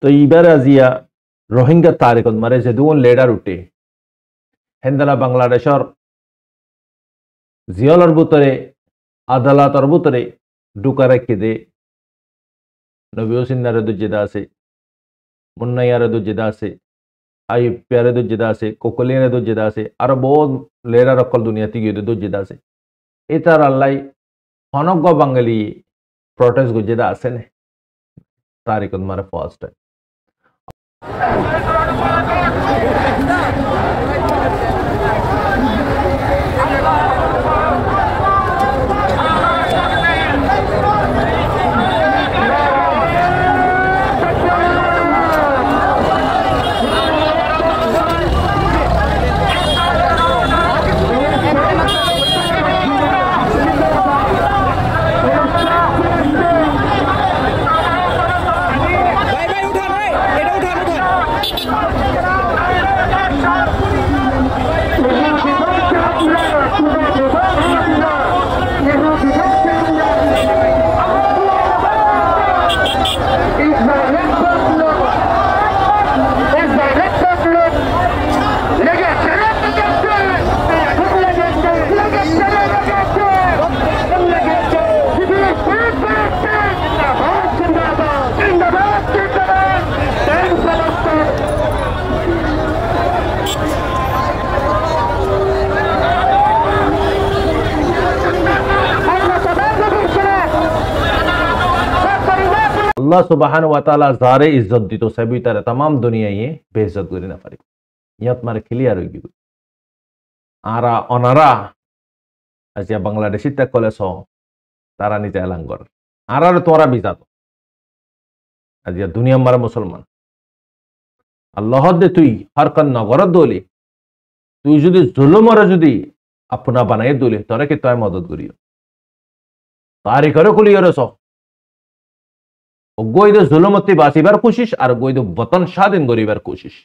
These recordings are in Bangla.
তো এইবার আজিয়া রোহিঙ্গা তারিখত মারে যে দুন লেডার উঠে হেন্দালা বাংলাদেশর জিয়লর ভিতরে আদালতর ভিতরে ঢুকা রেখে দে নবী হোসেনারে দুজেদা আছে মুন্নাইয়ারে দুজেদা আছে আইব প্যারে দুজেদা আছে কোকলিয়ারে দুজেদা আছে আর বহুত লেডার অকল দুনিয়াতে গিয়ে দুজেদা আছে এটার আল্লাহ হনজ্ঞ বাঙালি প্রটেস্ট গুজেদা আছে না তারিখত মারে ফার্স্ট টাইম अल्लाह सुबहान व ताला जारे इज्जत दी तो सभी तरह तमाम दुनिया ये बेइज्जत करी ना पारी ইয়াত মারে ক্লিয়ার হয়ে গিয়ে আরা অনারা আজিয়া বাংলাদেশি ত্যাগ কলেছ তারা নিজে এলান কর আর তোরা বিজাত আজিয়া দুনিয়া মারে মুসলমান আল্লাহ দে তুই হরকন নগরত দলি তুই যদি জুলুমরে যদি আপনা বানাই দলি তোরে কি তয় মদত করিও তারি করে কুলিয়রে স গোইদ জুলুমতি বাঁচিবার কোশিশ আর গোইদ বতন স্বাধীন করিবার কোশিশ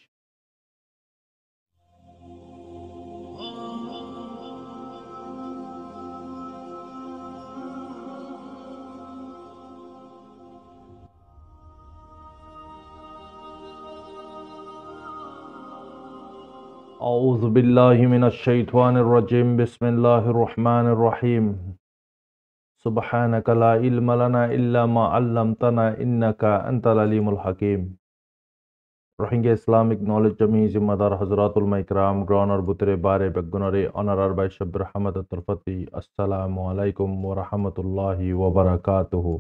أعوذ بالله من الشيطان الرجيم بسم الله الرحمن الرحيم سبحانك لا علم لنا إلا ما علمتنا إنك أنت العليم الحكيم रोहिंग्या इस्लामिक नॉलेज जमी जिम्मेदार हजरातुल इकराम ग्राउंडर बुतरे बारे बेगुनरे ऑनरर बाय शब्र रहमत तरफती अस्सलामु अलैकुम व रहमतुल्लाहि व बरकातुहू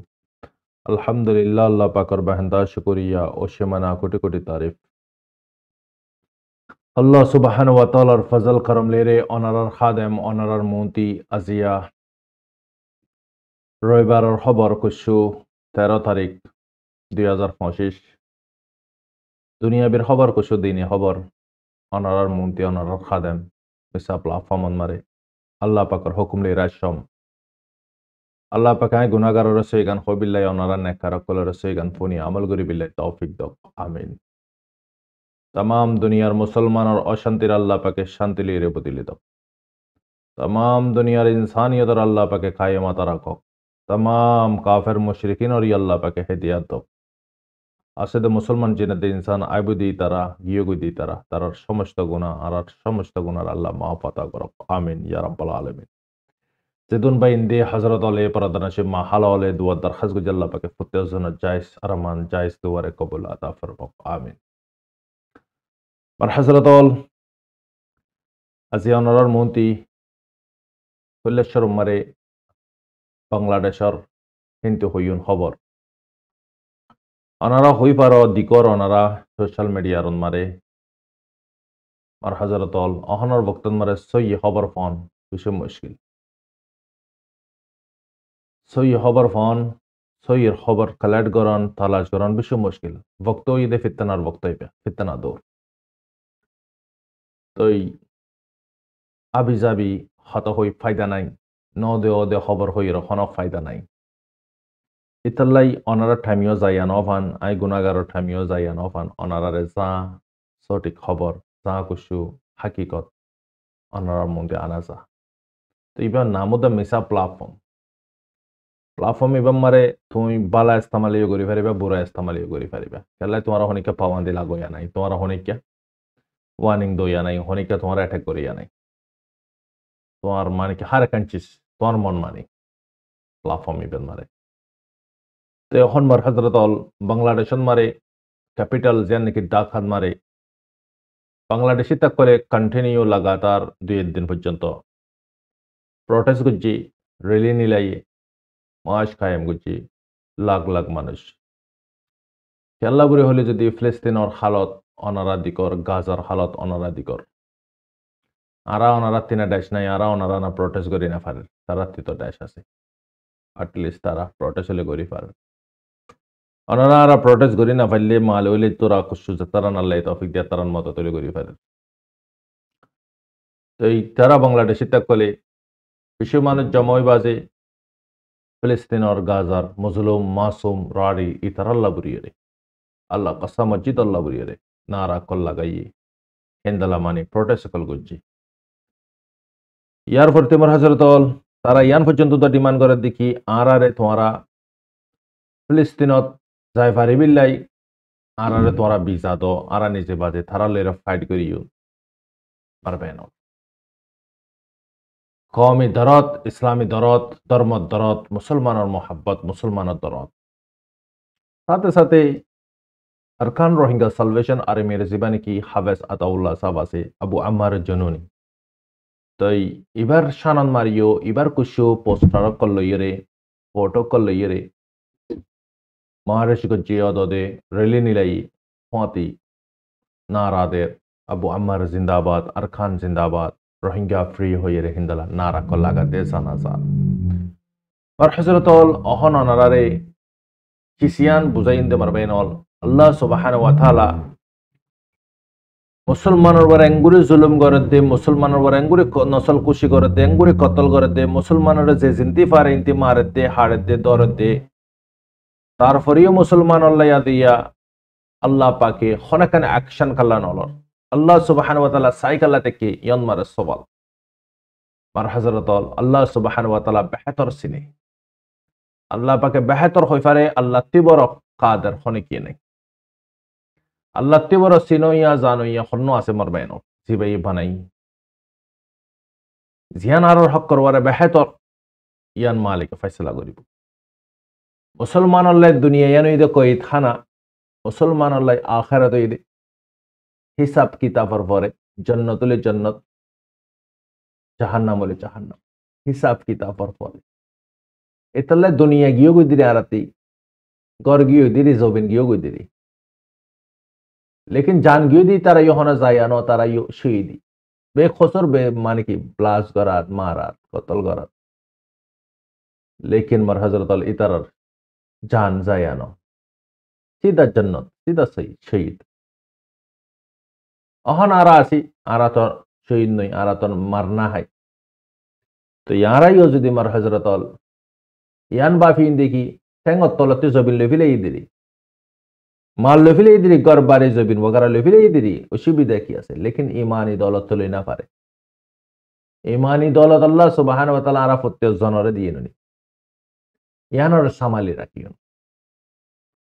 अल्हम्दुलिल्लाह अल्लाह पाकर बहंदा शुक्रिया और शमना कोटि कोटि तारीफ अल्लाह सुबहान व तआलार फजल करम लेरे ऑनरर खादेम ऑनरर मोंती अजिया রবিবারের খবর কুশু 13 তারিখ 2025 দুনিয়াবির খবর কুশু দিনে খবর অনারার মন্ত্রী অনারার খাদেম মিসা প্লাটফর্ম মারে আল্লাহ পাকের হুকুম লে রাশম আল্লাহ পাক আই গুনাহগারের রসইগান খবিল্লাহ অনারা নেককারক কলের রসইগান ফনি আমল করি বিল্লাহ তৌফিক দাও আমিন तमाम दुनियार मुसलमान और अशांतिर अल्लाह पाके शांति ले रे बदली दो तमाम दुनियार इंसानियत और अल्लाह पाके कायमत रखो तमाम काफिर मुशरिकिन और अल्लाह पाके हिदायत दो आसद मुसलमान जिनते इंसान आबुदी तारा गियोगुदी तारा तारार समस्त गुनाह और समस्त गुनाह अल्लाह माफ अता करो आमीन या रब्बल आलमीन जिदुन भाई इंदे हजरत अले परदनशे माहाल अले दुआ दरखास्त गुज अल्लाह पाके फुत्ते जन जायज अरमान जायज दुआरे कबूल अता फरमाओ आमीन हजरतल আজি অনারার মন্ত্রী কৈলেশ্বর মারে বাংলাদেশর কিন্তু হইন খবর অনারা হই পার দিকর অনারা সোশ্যাল মিডিয়ার মারে আর হজরতল অহনর বক্তন মারে সই খবর ফোন বিষয় মুশকিল সই খবর ফোন সইয়ের খবর কালেক্ট করন তালাশ করন বিষয় মুশকিল বক্ত ঈদে ফিতনার বক্তব্য ফিতনা দৌর তই আবি যাবি হত হই ফায়দা নাই ন দে অদে খবর হই রখন ফায়দা নাই ইতাল্লাই অনারা ঠামিও যাইয়া নভান আই গুনাগারের ঠামিও যাইয়া নভান অনারারে যা সঠিক খবর যা কুসু হাকিকত অনারার মধ্যে আনা যা তো এবার নামও দা মিসা প্ল্যাটফর্ম প্ল্যাটফর্ম ইবাম মারে তুমি বালা ইস্তেমালিও করি পারিবা বুড়া ইস্তেমালিও করি পারিবা কেলা তোমার হনিকা পাওয়ান্দি লাগইয়া নাই তোমার হনিকা ওয়ার্নিং দইয়া নাই হনিকা তোমার অ্যাটাক করিয়া নাই তোমার মানে কি হার কাঞ্চিস তোমার মন মানে প্ল্যাটফর্ম ইবাম মারে তো এখন মার হজরত অল বাংলাদেশন মারে ক্যাপিটাল যেন নাকি ডাক মারে বাংলাদেশি তাক করে কন্টিনিউ লাগাতার 2 দিন পর্যন্ত প্রটেস্ট করছি রেলি নিলাই মাস কায়েম করছি লাখ লাখ মানুষ খেলা করে হলে যদি ফিলিস্তিনের হালত অনারাধিকর গাজার হালত অনারাধিকর ওনারা তিনা দেশ নাই ওনারা না প্রটেস্ট করি না পারে তারা তো দেশ আছে অ্যাটলিস্ট তারা প্রটেস্ট হলে করি পারে ওনারা প্রটেস্ট করি না পারলে মাল হইলে তোরা কুসু তারা নাল্লাই তফিক দিয়ে তারার মতো তৈরি করি পারে তো এই তারা বাংলাদেশি তাক কলে বিশ্ব মানুষ জময় বাজে ফিলিস্তিনের গাজার মজলুম মাসুম রাড়ি ইতারাল্লা বুড়িয়ে রে আল্লাহ কসা মসজিদ আল্লাহ বুড়িয়ে রে নারা কল্লা গাইয়ে হেন্দালা মানে প্রটেস্ট কল করছি ইয়ার পর তোমার হজরত তারা ইয়ান পর্যন্ত তো ডিমান্ড করে দেখি আরে তোমারা ফিলিস্তিনত যাই পারিবিল্লাই আরে তোমারা ভিসা দো নিজে বাজে তারা লেরা ফাইট করিও পারবে না কওমি দরদ ইসলামী দরদ ধর্ম দরদ মুসলমানের মোহাব্বত মুসলমানের দরদ সাথে সাথে আরকান রোহিঙ্গা সালভেশন আর্মির জীবানী কি হাফেজ আতাউল্লাহ সাহেব আছে আবু আম্মার জনুনি তাই এবার শানান মারিও এবার কুশো পোস্টার কল্লইরে ফটো কল্লইরে মহারাষ্ট্র জিয়াদে রেলি নিলাই ফাঁতি নারাদের আবু আম্মার জিন্দাবাদ আরকান জিন্দাবাদ রোহিঙ্গা ফ্রি হয়ে রে হিন্দালা নারা কল্লাগা দে সানাসা আর হজরতল অহন অনারারে কিসিয়ান বুঝাইন্দে মারবেনল আল্লাহ সুবহানাহু ওয়া তাআলা মুসলমানের উপর এঙ্গুরি জুলুম করে দে মুসলমানের উপর এঙ্গুরি নসল কুশি করে দে এঙ্গুরি কতল করে দে মুসলমানের যে জিন্তি পারে ইন্তি মারে দে হাড়ে দে দরে দে তারপরেও মুসলমান আল্লাহ দিয়া আল্লাহ পাকে হনাকানে অ্যাকশন কাল্লান অলর আল্লাহ সুবহানাহু ওয়া তাআলা সাইকাল্লা থেকে ইয়ন মারে সবাল মার হযরতল আল্লাহ সুবহানাহু ওয়া তাআলা বেহতর সিনে আল্লাহ পাকে বেহতর হই পারে আল্লাহ তিবর কাদের হনে কি নাই আল্লাহ তিবর সিনইয়া জানইয়া হন্ন আছে মরবেন জিবাই বানাই জিয়ান আরর হক করবারে বেহতর ইয়ান মালিক ফয়সালা করিব মুসলমান আল্লাহ দুনিয়া ইয়ানই দে কই থানা মুসলমান আল্লাহ আখিরাত ইদে হিসাব কিতাবর পরে জান্নাতুল জান্নাত জাহান্নাম হলে জাহান্নাম হিসাব কিতাবর পরে এতলে দুনিয়া গিয়ে গই দিরে আরাতি গর গিয়ে দিরে জবিন গিয়ে গই দিরে लेकिन जान गयो दी तारा यो होना जायानो तारा यो शहीदी बे खसर बे माने की ब्लास्ट गरात मारात कतल गरात लेकिन मर हजरत अल इतरर जान जायानो सीधा जन्नत सीधा सही शहीद अहन आरा आसी आरा तो शहीद नहीं आरा तो मरना है तो यारा यो जदि मर हजरत अल यान बाफी देखी ठेंग तलते जबिन लेफिले दिरी माल लफिले दिरी घर बारे जबिन वगैरह लफिले दिरी असुविधा की আছে लेकिन ईमानी दौलत তো লই না পারে ईमानी दौलत আল্লাহ সুবহানাহু ওয়া তাআলা আরা প্রত্যেক জনরে দিয়ে ননি ইয়ানর সামালি রাখিও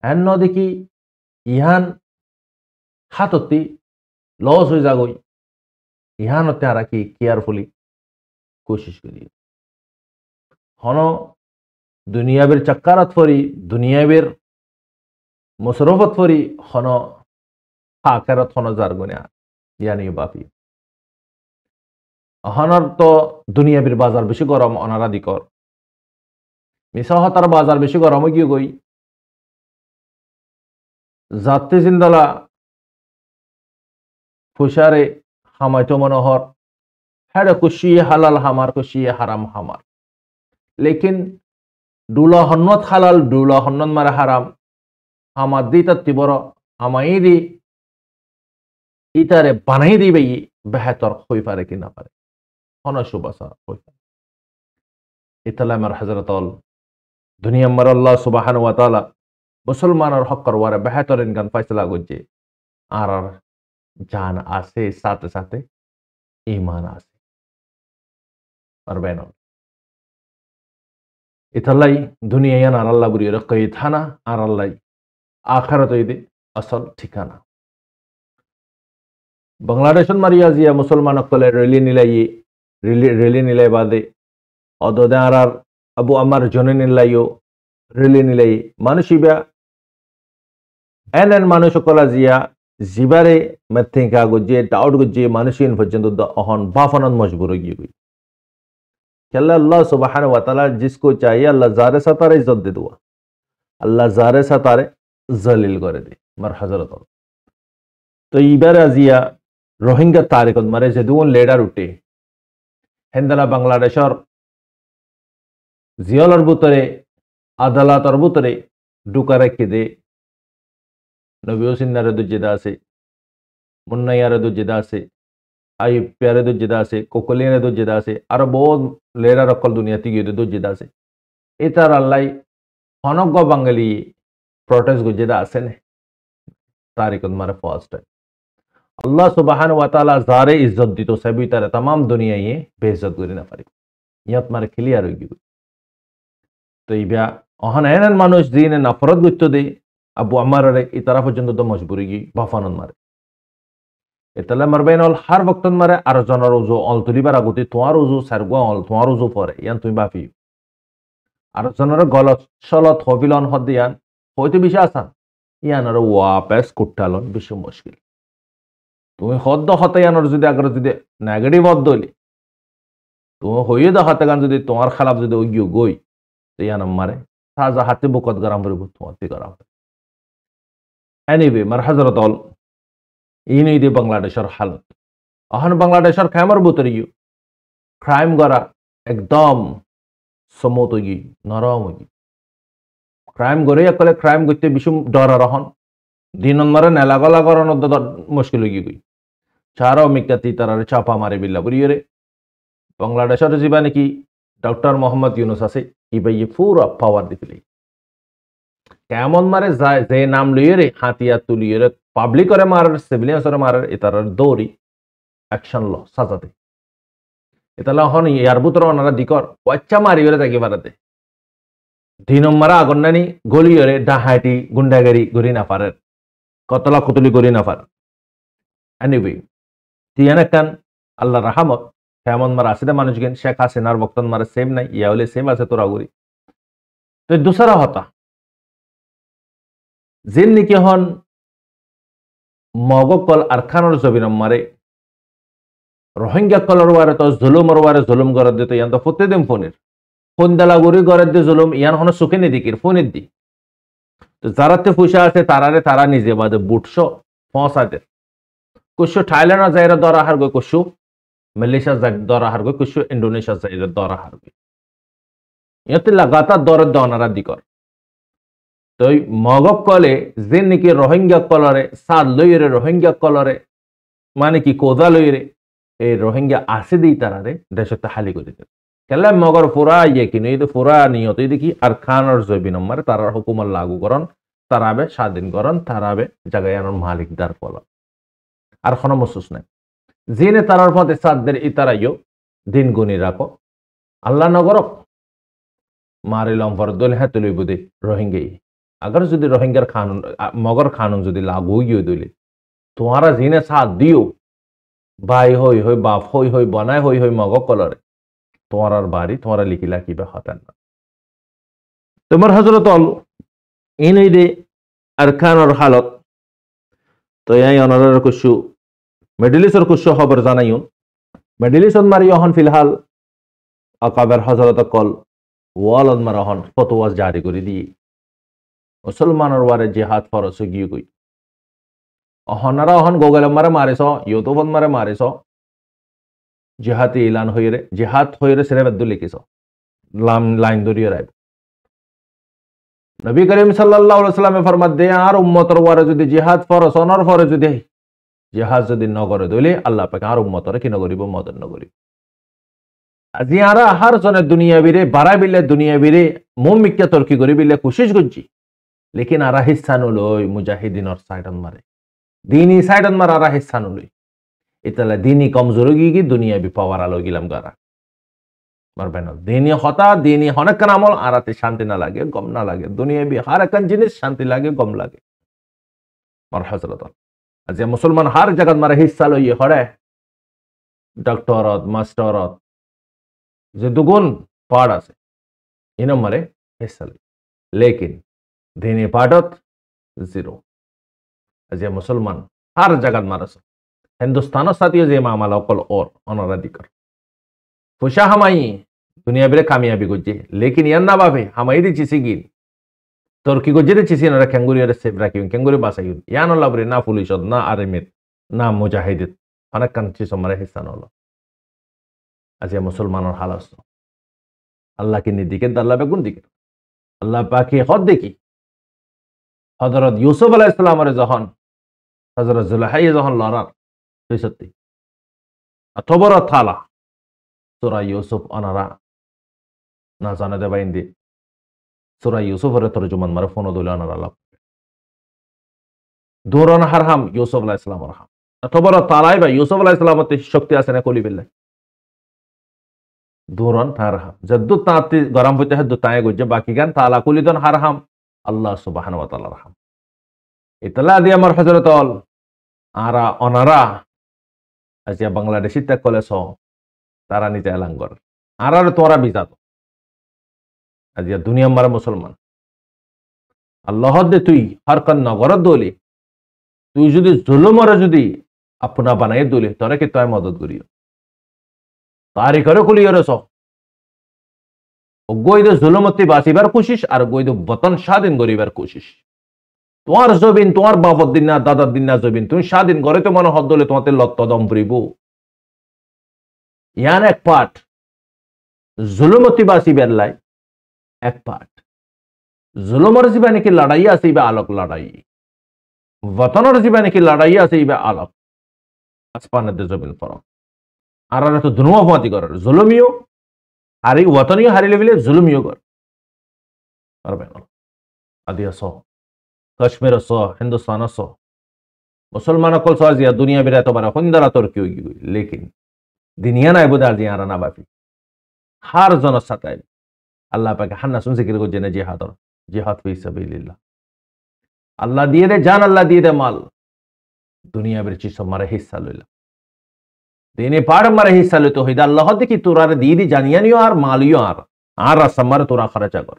এন দেখি ইহান হাততি লস হয়ে যাগই ইহানতে আরা কি কেয়ারফুলি কোশিশ করি হন দুনিয়াবের চক্কারাত ফরি দুনিয়াবের মুসরফত ফরি হন আখেরাত হন জারগুনা ইয়ানি বাফি হনর তো দুনিয়াবির বাজার বেশি গরম অনারাধিকর মিসাহতার বাজার বেশি গরম গিয়ে গই জাতি জিন্দালা ফুসারে হামাইতো মনোহর হ্যাঁ খুশি হালাল হামার খুশি হারাম হামার लेकिन ডুলা হন্নত হালাল ডুলা হন্নত মারে হারাম আমার দিতা তিবর আমাইদি ইতারে বানাই দিবে বেহতর হই পারে কি না পারে অনশুবাসা হই পারে ইতালা আমার হযরতল দুনিয়া মার আল্লাহ সুবহানাহু ওয়া তাআলা মুসলমানের হক করওয়ারে বেহতর ইনগান ফয়সালা গজে আর জান আছে সাথে সাথে ঈমান আছে পারবে না ইতালাই দুনিয়া ইয়ান আর আল্লাহ বুড়িয়ে রক্ষই থানা আর আল্লাহ আখারত ইদি আসল ঠিকানা বাংলাদেশত মারিয়া জিয়া মুসলমান অকলে রেলি নিলাই বাদে অদদে আর আবু আমার জনে নিলাইও রেলি নিলাই মানুষ ইবা এন মানুষ সকলা জিয়া জিবারে মেথিকা গুজে ডাউট গুজে মানুষিন পর্যন্ত অহন বাফানন মজবুর গিয়ে গই কেল্লা আল্লাহ সুবহানাহু ওয়া তাআলা जिसको चाहिए अल्लाह जारे सतारे इज्जत दे दुआ अल्लाह जारे सतारे जलील করে দে মার হযরত তো ইবার আজিয়া রোহিঙ্গা তারিখত মারে যে দুন লেডার উঠে হেন্দালা বাংলাদেশর জিয়লর ভিতরে আদালতর ভিতরে ঢুকা রেখে দে নবী হোসেনারে দুজেদা আছে মুন্নাইয়ারে দুজেদা আছে আইব প্যারে দুজেদা আছে কোকলিয়ারে দুজেদা আছে আর বহুত লেডার অকল দুনিয়াতে গিয়ে দুজেদা আছে এটার আল্লাহ হনজ্ঞ বাঙালি প্রটেস্ট গুজেদা আছে না তারিখত মারে ফার্স্ট টাইম अल्लाह सुबहान व ताला जारे इज्जत दी तो सभी तरह तमाम दुनिया ये बेइज्जत करी ना पारी ইয়াত মারে ক্লিয়ার হয়ে গিয়ে তো ইবা অহন এনন মানুষ দিন নফরত গুচ্ছ দে আবু আমারে এই তারা পর্যন্ত তো মজবুরি গি বাফানন মারে এতলা মারবেন অল হার বক্তন মারে আর জনের ওজো অল তুলিবার আগতে তোমার ওজো সারগো অল তোমার ওজো পরে ইয়ান তুমি বাফি আর জনের গলত সলত হবিলন হদিয়ান হয়তো বেশি আসান ইয়ানর ওয়াপেস কুট্টালন বেশি মুশকিল তুমি হদ্দ হতায়ানোর যদি আগর যদি নেগেটিভ হদ্দ হইলে তুমি হইয়ে দা হতাগান যদি তোমার খারাপ যদি ওই গই তো ইয়ান মারে তাজা হাতে বুকত গরম করে তোমাতে গরম এনিওয়ে মার হযরত অল ইনি দি বাংলাদেশের হালত অহন বাংলাদেশের খামার বুতরি ক্রাইম করা একদম সমত গি নরম গি ক্রাইম করে একলে ক্রাইম করতে বিশুম ডর রহন দিনন মারে নেলাগলা করন মুশকিল গি গই চারো মিকাতি তারারে চাপা মারে বিল্লা বুড়িয়ে বাংলাদেশের জীবা নাকি ডক্টর মোহাম্মদ ইউনুস আছে ইবাই পুরা পাওয়ার দিতে কেমন মারে যায় যে নাম লইয়ে রে হাতিয়ার তুলিয়ে রে পাবলিক করে মারার সিভিলিয়ানসরে মারার এটার দৌড়ি অ্যাকশন ল সাজাতে এতালা হন ইয়ার ভিতরে ওনারা দিকর বাচ্চা মারিয়ে রে তাকে বাড়াতে দিনম মারা আগুন নানি গলিয়ে রে ডাহাটি গুন্ডাগারি গড়ি না পারেন কতলা কুতুলি গড়ি না পার এনিওয়ে তিয়ান কান আল্লাহ রাহমত কেমন মারা আসিদা মানুষ গেন শেখ হাসিনার বক্তন মারা সেম নাই ইয়া হলে সেম আছে তোরা গড়ি তো দুসরা হতা জিন নিকি হন মগকল আরখানোর জবিনম মারে রোহিঙ্গা কলর ওয়ারে তো জুলুমর ওয়ারে জুলুম গরদ দিতে ইয়ান তো ফুতে দেম ফোনের ফোন দালা গড়ি গরদ দি জুলুম ইয়ান হন সুখে নি দিকির ফোনের দি তো যারাতে পয়সা আছে তারারে তারা নিজে বাদে বুটশো ফসাতে कुछ थाईलैंड जाइर दरा हार गई कुछ मलेशिया दरा हार गई कुछ इंडोनेशिया जाइर दरा हार गई ये लगातार दर दनारा दिकर तो मगक कले जे निकी रोहिंग्या कलरे साद लइरे रोहिंग्या कलरे माने की कोदा लइरे ए रोहिंग्या आसे दी तारारे देशते हाली করে দিতে কেলা মগর পুরা ইয়ে কিনে এই পুরা নিয়ত এই দেখি আর খানর জবিন নম্বরে তারার হুকুমত লাগু করন তারাবে স্বাধীন করন তারাবে জায়গায়র মালিকদার ফল আর কোনো মসুস নাই জিনে তারার পথে সাদদের ইতারাইও দিন গুনি রাখো আল্লাহ নগরক মারিলম ফরদল হে তুলি বুদে রোহিঙ্গা अगर যদি রোহিঙ্গার কানুন মগর কানুন যদি লাগু গিয়ে দিলে তোমারা জিনে সাথ দিও ভাই হই হই বাপ হই হই বনায় হই হই মগ কলরে তোমার আর বাড়ি তোমার লিখিলা কিবা হতেন না তোমার হযরত অল ইনি দে আরকানর হালত তো এই অনারের কিছু মেডেলিসর কিছু খবর জানাইও মেডেলিসন মারি এখন ফিলহাল আকাবের হযরত কল ওয়ালদ মারহন ফতোয়া জারি করে দি মুসলমানের ওয়ারে জিহাদ ফরজ গিয়ে গই অহনারা অহন গোগল মারে মারিস ইউটিউব মারে মারিস জিহাদি এলান হইরে জিহাদ হইরে সিরাবাদ লিখিস লাইন ধরিয়ে রাইব নবী করিম সাল্লাল্লাহু আলাইহি ওয়াসাল্লামে ফরমাত দে আর উম্মতর ওয়ারে যদি জিহাদ ফরজ অনর ফরে যদি জিহাদ যদি নগরে দইলে আল্লাহ পাক আর উম্মতরে কি নগরিব মদন নগরিব আজি আরা হার জনে দুনিয়া বিরে বাড়া বিলে দুনিয়া বিরে মুমিককে তরকি করি বিলে কোশিশ করছি लेकिन आरा हिस्सा नुलई मुजाहिदीन और साइडन मारे दीनी साइडन मार आरा हिस्सा नुलई इतला दीनी कमजोर की दुनिया भी पावर आलो गिलम गारा মারবেন দিনী হতা দিনী হনেকান আমল আরাতে শান্তি না লাগে গম না লাগে দুনিয়া বি হার একান জিনিস শান্তি লাগে গম লাগে মার হজরত যে মুসলমান হার জায়গা মারে হিস্সা লইয়ে হরে ডক্টরত মাস্টরত যে দুগুণ পাড় আছে ইনম মারে হিস্সা লই লেকিন দিনী পাঠত জিরো যে মুসলমান হার জায়গা মারছ হিন্দুস্তানের সাথে যে মামালা অকল ওর অনারাধিকার পয়সা হামাই দুনিয়া বেড়ে কামিয়াবি করছে লেকিন ইয়ার না ভাবে হামাই দিচ্ছি সিগিন তোর কি করছে দিচ্ছি না খেঙ্গুরি সেফ রাখি খেঙ্গুরি বাসাই ইয়ান লাভরে না পুলিশ না আর্মির না মুজাহিদ অনেক কান্ট্রি সমারে হিস্সা নল আজ মুসলমানের হাল আস আল্লাহ কি নিদিকে আল্লাহ বেগুন দিকে আল্লাহ পাকি হদ দেখি হজরত ইউসুফ আলাহ ইসলামের যখন হজরত জুলাহাই যখন লড়ার তুই সত্যি অথবর থালা সূরা ইউসুফ অনারা না জানে দে বাইন্দি সূরা ইউসুফের তরজমান মারে ফোন দলে অনারা লাভ দৌড়ন হারহাম ইউসুফ আলাইহিস সালাম রহম অথবর তালাই বা ইউসুফ আলাইহিস সালামতে শক্তি আছে না কলি বিল্লাহ দৌড়ন হারহাম যদ্দু তাতি গরম হইতে হদ্দু তায়ে গজে বাকি গান তালা কুলিদন হারহাম আল্লাহ সুবহানাহু ওয়া তাআলা রহম ইতলা দি আমার হযরত আল আরা অনারা আজিয়া বাংলাদেশি তে কলেছ তারা নিজে এলাঙ্গর আর তোরা বিজাত আজিয়া দুনিয়া মারা মুসলমান আল্লাহ দে তুই হরকান নগর দলি তুই যদি জুলুমরে যদি আপনা বানাই দলি তোরে কি তুই মদত করিও তারি করে কুলিয়রে স গইদ জুলুমতি বাসিবার কোশিশ আর গইদ বতন স্বাধীন করিবার কোশিশ তোমার জবিন তোমার বাবার দিন না দাদার দিন না জবিন তুমি স্বাধীন করে তো মনে হদ দলে তোমাদের লত্ত দম পড়িব ইয়ান এক পাঠ জুলুমতি বাসি বেরলাই এক পাঠ জুলুমর জীবনে কি লড়াই আছে ইবা আলোক লড়াই বতনের জীবনে কি লড়াই আছে ইবা আলোক আসপানের দে জবিন ফরক আর তো দুনুয়া ফাতি করার জুলুমিও হারি ওয়াতনিও হারিলে বিলে জুলুমিও কর পারবে না আদিয়া সহ কাশ্মীর স হিন্দুস্তান স মুসলমান কল সাজিয়া দুনিয়া বেরা তো বারা হন্দারা তোর কি হই লেকিন দুনিয়া নাই বুদার দিয়া রানা বাপি হার জন সাতাই আল্লাহ পাকে হান্না শুন জিকির করছে না জিহাদ ফি সাবিলিল্লাহ আল্লাহ দিয়ে দে জান আল্লাহ দিয়ে দে মাল দুনিয়া বের চিজ মারে হিস্সা লইলা দিনে পাড় মারে হিস্সা লইতো হইদা আল্লাহ দেখি তোরারে দিয়ে দি জানিয়া নিও আর মালিও আর রাসামারে তোরা খরচা কর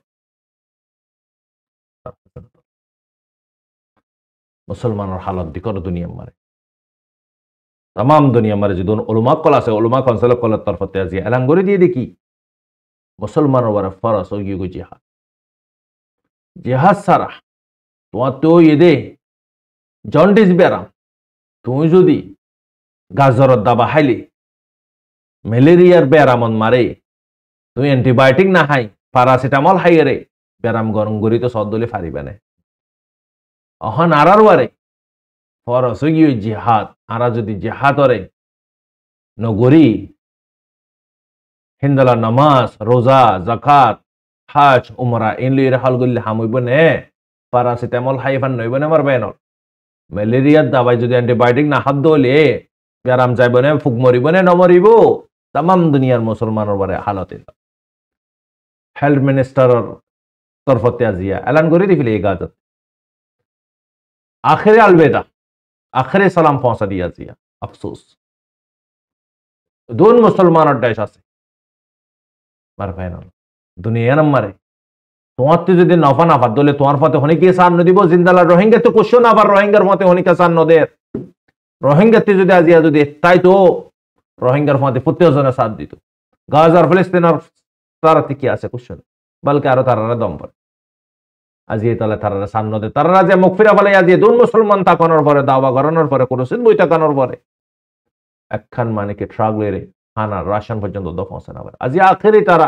মুসলমানের হালত দিকর দুনিয়া মারে तमाम दुनिया मारे जो दोनों उलमा कल আছে उलमा काउंसिल कल तरफते আজি এলান করে দিয়ে দেখি মুসলমানের ওপর ফরজ হয়ে গো জিহাদ জিহাদ সারা তোমার তো এদে জন্ডিস বেরাম তুমি যদি গাজরের দাবা খাইলে ম্যালেরিয়ার বেরামন মারে তুমি অ্যান্টিবায়োটিক না খাই প্যারাসিটামল খাইরে বেরাম গরম করি তো সদলে পারিবে না অহন আরার ওয়ারে ফরজ হয়ে জিহাদ আরা যদি জিহাদরে নগরী হিন্দালা নামাজ রোজা জাকাত হাজ উমরা ইনলির হালগুলি হামইব নে প্যারাসিটামল খাইফান নইব না আমার বেনল ম্যালেরিয়ার দাবাই যদি অ্যান্টিবায়োটিক না হাত দলে বেরাম যাইব না ফুক মরিব না নমরিব तमाम দুনিয়ার মুসলমানের বারে হালতে হেলথ মিনিস্টারের তরফতে আজিয়া এলান করে দিলে ইগাজত आखिर अलविदा आखिर सलाम पहुंचा दिया जिया अफसोस दोन मुसलमान देश আছে মার ফাইনাল দুনিয়া নম্বরে তোমার তো যদি নফা না ফাদ দলে তোমার পথে হনি কি সান নদিব জিন্দালা রোহিঙ্গা তো কোশ্চেন আবার রোহিঙ্গার মতে হনি কা সান নদের রোহিঙ্গা তে যদি আজিয়া যদি তাই তো রোহিঙ্গার মতে 50 জনের সাথ দিত গাজার ফিলিস্তিনের তারাতে কি আছে কোশ্চেন বলকে আরো তারারা দম পড়ে আজিয়ে তাহলে তারা সান্ন দে তারা যে মুখফিরা বলে আজিয়ে দুন মুসলমান তাকানোর পরে দাওয়া করানোর পরে করছেন বই তাকানোর পরে একখান মানে কি ট্রাক লেরে খানা রাশন পর্যন্ত দফাসে না আজি আখেরি তারা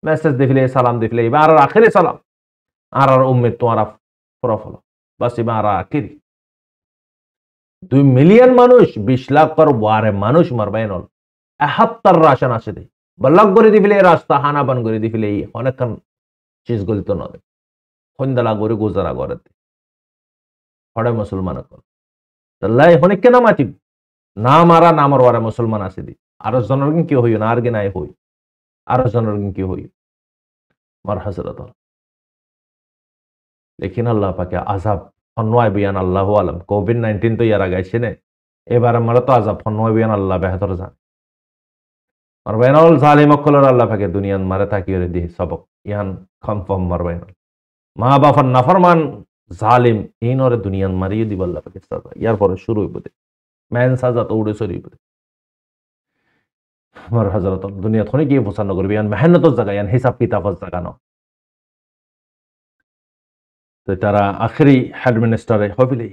মেসেজ দিলে সালাম দিলে এবার আর আখেরি সালাম আর উম্মত তোরা ফরফল বাস এবার আখেরি 2 মিলিয়ন মানুষ 20 লাখ পর ওয়ারে মানুষ মারবেন 71 রাশন আছে দে বলক করে দিলে রাস্তা হানা বন করে দিলে অনেকখান চিজ গলিত না হন্দালা করে গুজারা করে হড়ে মুসলমান কল তাল্লাই হনে কেন মাতিব না মারা নামর ওয়ারে মুসলমান আছে দি আর জনের কি হইও না আর গে নাই হই আরো জনের কি হই মার হাজরত लेकिन अल्लाह पाके আযাব ফন্নয় বিয়ান আল্লাহু আলাম কোভিড-19 তো ইয়ার আগে আইছে নে এবার আমরা তো আযাব ফন্নয় বিয়ান আল্লাহ বেহতর জান আর বাইনাল জালিম কলর আল্লাহ পাকে দুনিয়ান মারে তাকিয়ে দি সবক ইয়ান কনফার্ম মারবেন মা বাফার নাফরমান জালিম ইনরে দুনিয়ান মারিয়ে দিব আল্লাহ পাকে সাজা ইয়ার পরে শুরু হইব দে মেন সাজা তো উড়ে সরিব দে মার হাজরত দুনিয়া থনে গিয়ে পছন্দ করবে ইয়ান মেহনতর জায়গা ইয়ান হিসাব কিতাবর জায়গা ন তো তারা আখেরি হেড মিনিস্টারে হবিলি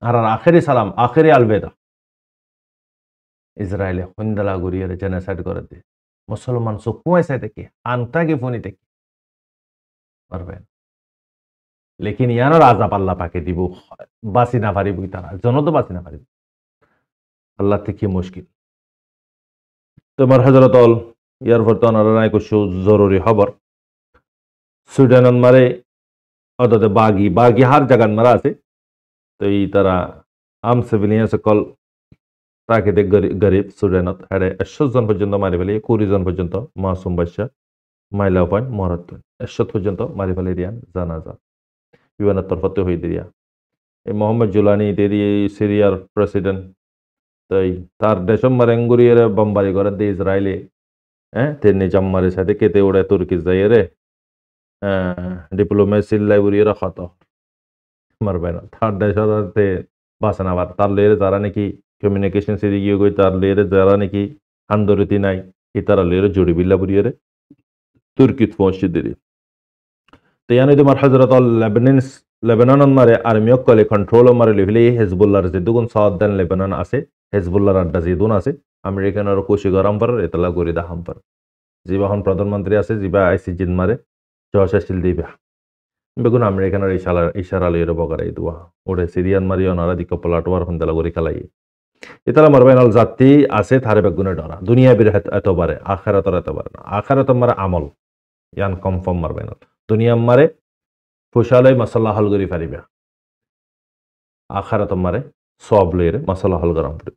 আর আখেরি সালাম আখেরি আলবেদা ইসরায়েলে হন্দালা গুরিয়ে জেনোসাইড করে দে মুসলমান সুকুয়াই সাই দেখি আনতাকে ফোনি দেখি পারবেন লেকিন ইয়ানোর আজাব আল্লাহ পাকে দিব বাঁচি না পারিব তারা জন তো বাঁচি না পারিব আল্লাহ থেকে মুশকিল তোমার হজরত অল ইয়ার পর তো নাই কিছু জরুরি খবর সুইডেন মারে অদতে বাগি বাগি হার জায়গার মারা আছে তো এই তারা আম সিভিলিয়ান সকল প্রাকৃতিক গরিব সুইডেনত হারে 100 জন পর্যন্ত মারি ফেলে 20 জন পর্যন্ত মাসুম বাদশা মাইলা পয়েন্ট মহরত 100 পর্যন্ত মারি ফেলে দিয়ান জানাজা বিমানের তরফতে হয়ে দিয়া এই মোহাম্মদ জুলানি দেরি সিরিয়ার প্রেসিডেন্ট তাই তার দেশম মারেঙ্গুরিয়ের বম্বারি করে দিয়ে ইসরায়েলে হ্যাঁ তেমনি জাম্মারের সাথে কেতে ওড়ে তুর্কি যাই রে ডিপ্লোমেসি লাইব্রেরির ক্ষত মারবে না তার দেশের বাসে না তার লেরে যারা নাকি কমিউনিকেশন সিরি গিয়ে গই তার লেরে যারা নাকি আন্দোলতি নাই ই তারা লেরে জড়ি বিল্লা বুড়িয়ে তুর্কিত পৌঁছে দিলি তো ইয়ানি তোমার হজরত লেবানন মারে আর্মি কলে কন্ট্রোল মারে লিখলে হেজবুল্লাহর যে দুগুণ সাউথ দেন লেবানন আছে হেজবুল্লাহর আড্ডা যেদুন আছে আমেরিকানের কুশি গরম পার এতলা গরি দা হাম পার যিবা হন প্রধানমন্ত্রী আছে যিবা আইসি জিন মারে জশাশীল দিবা বেগুন আমেরিকানের ইশারা লিয়ে বগার এই দুয়া ওরে সিরিয়ান মারি ওনারা দিক পলাটোয়ার হন্দালা গরি খেলাই এতলা মারবেন আল জাতি আছে থারে বেগুনে ডরা দুনিয়া বির এতবারে আখেরাতর এতবারে না আখেরাত মারে আমল ইয়ান কনফার্ম মারবেন দুনিয়া মারে ফুসালাই মশলা হল করি পারিবা আখারাত মারে সব লইরে মশলা হল গরম করি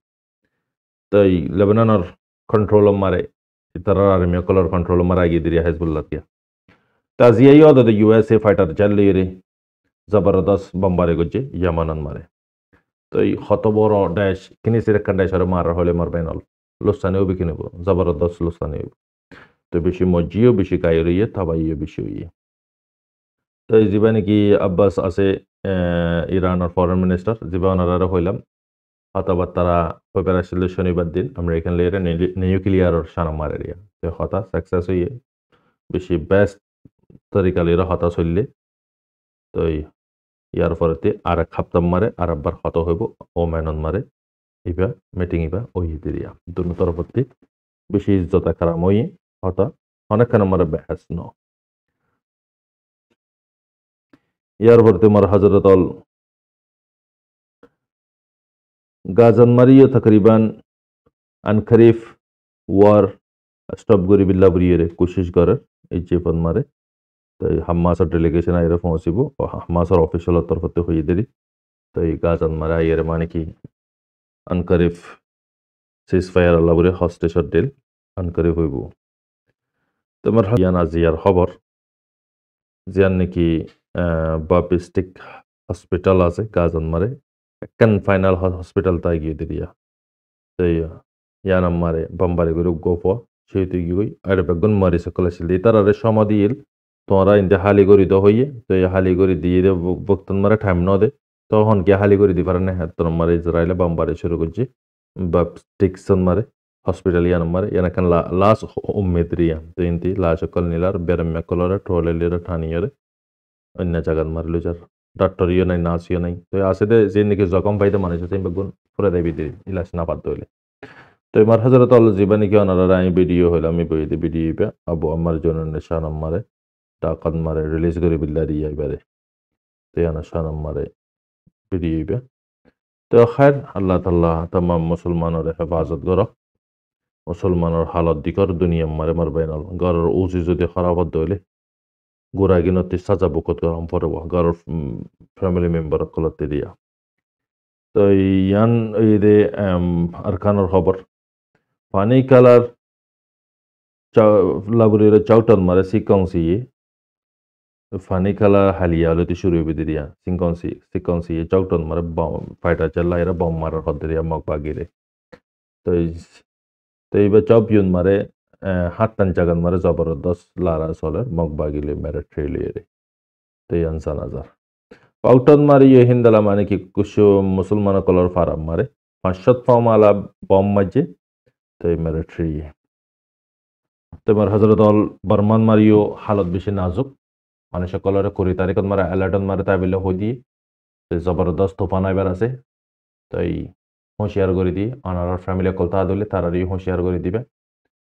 তো এই লেবাননের কন্ট্রোল মারে ইতার আর্মি কলর কন্ট্রোল মারে আগিয়ে দিরিয়া হেজবুল্লাহ দিয়া তাজিয়াই অদ ইউএসএ ফাইটার জাল লইরে জবরদস্ত বম্বারে গজে ইয়ামানন মারে তো এই কত বড় দেশ কিনি সিরেকান দেশের মারা হলে মারবেন অল লোসানেও বিকিনিব জবরদস্ত লোসানেও তো বেশি মজিও বেশি কায়রিয়ে তাবাইও বেশি হইয়ে তো যিবা নাকি আব্বাস আছে ইরানের ফরেন মিনিস্টার যিবা ওনারা হইলাম হতাবাদ তারা হইবার আসছিল শনিবার দিন আমেরিকান লেয়ারে নিউক্লিয়ারের সানা মারেরিয়া তো হতা সাকসেস হইয়ে বেশি বেস্ট তরিকা লিয়ে হতা চললে তো ইয়ার পরেতে আর এক হাপ্তাম মারে আর একবার হত হইব ও মেনন মারে ইবা মিটিং ইবা ওই দিরিয়া দুনো তরফতে বেশি ইজ্জত খারাপ হইয়ে হতা অনেকখানে মারে বেহাস ন ইয়ার পরে মার হজরত অল গাজান মারিও তকরিবান আনখরিফ ওয়ার স্টপ করি বিল্লা বুড়িয়ে কোশিশ করে এই চেপন মারে তো হামাসের ডেলিগেশন আইরে পৌঁছিব হামাসের অফিসিয়ালের তরফতে হয়ে দেরি তো এই গাজান মারে আইয়ের মানে কি আনখরিফ সিজ ফায়ার আল্লাহ বুড়ে হস্টেশর ডিল আনখরিফ হইব তোমার ইয়ান আজিয়ার খবর জিয়ান নাকি বাপিস্টিক হসপিটাল আছে গাজান মারে একখান ফাইনাল হসপিটাল তাই গিয়ে দিরিয়া তো ইয়ানাম মারে বম্বারে গরু গোপ সেই তুই গিয়ে আর বেগুন মারি সকল আসিল তার আরে সমাধি ইল তোমরা ইন্দে হালি করি তো হইয়ে তো এই হালি করে দিয়ে দে বক্তন মারে টাইম ন দে তখন গিয়ে হালি করে দি পারে না হ্যাঁ তোর মারে ইসরায়েলে বম্বারে শুরু করছি বাপস্টিকসন মারে হসপিটাল ইয়ান মারে ইয়ানাখান লাশ উম্মেদ রিয়া তো ইন্তি লাশ সকল নিলার বেরম্যা কলরে টোলে লিরে ঠানিয়ে অন্য জায়গার মারলো যার ডাক্তার ইয়ে নাই নার্সিও নাই তো আসে দে যে নাকি জখম পাইতে মানুষ আছে বেগুন পুরো দেবী দিয়ে ইলাজ না পারতে হইলে তো আমার হাজারত আল জীবা নাকি ওনারা আমি ভিডিও হইলে আমি বই দিয়ে ভিডিও ইবা আবু আমার জন্য নেশান মারে টাকান মারে রিলিজ করে বিল্লা দিয়ে এবারে তো নেশান মারে ভিডিও ইবা তো খায়ের আল্লাহ তাল্লাহ তামাম মুসলমানের হেফাজত করক মুসলমানের হালত দিকর দুনিয়া মারে মারবেন ঘরের উচি যদি খারাপ হতে হইলে গোড়া গিনতি সাজা বুকত গরম পড়ব ঘরের ফ্যামিলি মেম্বার কলতে দিয়া তো ইয়ান এই দে আরকানোর খবর পানি colour laburire chauton mare sikongsi fani kala halia lo ti shuru bidiria sikongsi chauton mare bom fighter challa ira bom marar hodriya mok bagire to তো এইবার চপিয়ন মারে হাত্তান জাগান মারে জবরদস্ত লারা চলে মগ বাগিলে মেরে ট্রেলিয়ে তো ইয়ানসান আজার পাউটন মারি ইয়ে হিন্দালা মানে কি কুশো মুসলমান কলর ফারাম মারে 500 ফর্ম আলা বম মাঝে তো মেরে ট্রিয়ে তোমার হজরত অল বর্মান মারিও হালত বেশি নাজুক মানুষ কলরে 20 তারিখত মারে অ্যালার্টন মারে তাই বলে হই দিয়ে জবরদস্ত তোফান এবার আছে তাই হুঁশিয়ার করে দিই আনার ফ্যামিলি কলতা দিলে তারারই হুঁশিয়ার করে দিবে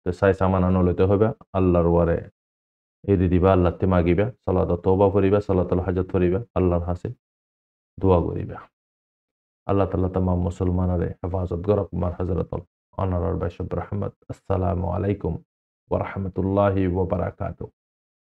তো সাই সামান আনো লইতে হবে আল্লাহর ওয়ারে এদি দিবা আল্লাহ তে মাগিবা সালাত তওবা করিবা সালাতুল হাজাত করিবা আল্লাহর হাসে দোয়া করিবা আল্লাহ তাআলা तमाम মুসলমানরে হেফাজত করক মার হযরত আনার বাইশ রহমত আসসালামু আলাইকুম ওয়া রাহমাতুল্লাহি ওয়া বারাকাতুহু